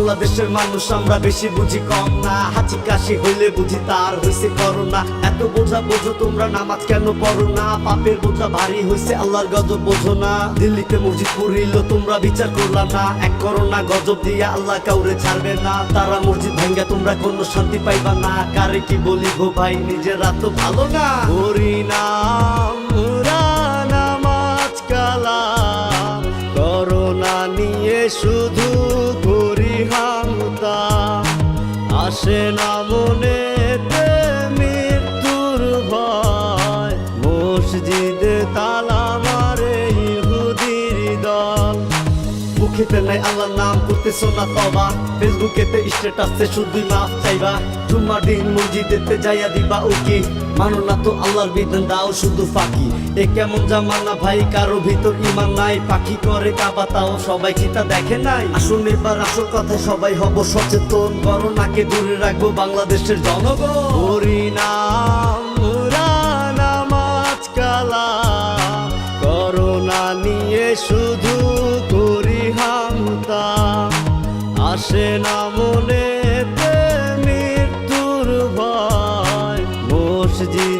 বাংলাদেশের মানুষ আমরা বেশি বুঝি কম না, হাঁচি কাশি হইলে বুঝি তার হইছে করোনা। এত বোঝা বোঝো তোমরা নামাজ কেন পড়ো না, পাপের বোঝা ভারী হইছে আল্লাহর গজব বোঝো না। দিল্লিতে মসজিদ পুরিল তোমরা বিচার করলা না, এক করোনা গজব দিয়া আল্লাহ কাউরে ছাড়বে না। তারা মসজিদ ভাঙ্গা তোমরা কোনো শান্তি পাইবা না, কারে কি বলি গো ভাই নিজেরা তো ভালো না। করি নাম নামাজ কালাম, করোনা নিয়ে শুধু করি হামতা, আসে না মনেতে মৃত্যুর ভয়, মসজিদে তালা মারে ইহুদির দল। মুখেতে নাই আল্লাহর নাম করতেছো না তবা, ফেসবুকেতে স্ট্যাটাসে শুধুই মাফ চাইবা। জুম্মার দিন মসজিদেতে যাইয়া দিবা উকি, মানো না তো আল্লাহর বিধান দাও শুধু ফাঁকি। এ কেমন জামানা ভাই, কারো ভিতর ইমান নাই, পাখি করে কাবা তাও সবাই চিতা দেখে নাই। আসুন এবার আসল কথায় সবাই হব সচেতন, করোনাকে দূরে রাখবো বাংলাদেশের জনগণ। করি নাম নামাজ কালাম, করোনা নিয়ে শুধু করি হামতা, আসে না মনেতে মৃত্যুর ভয়, মসজিদ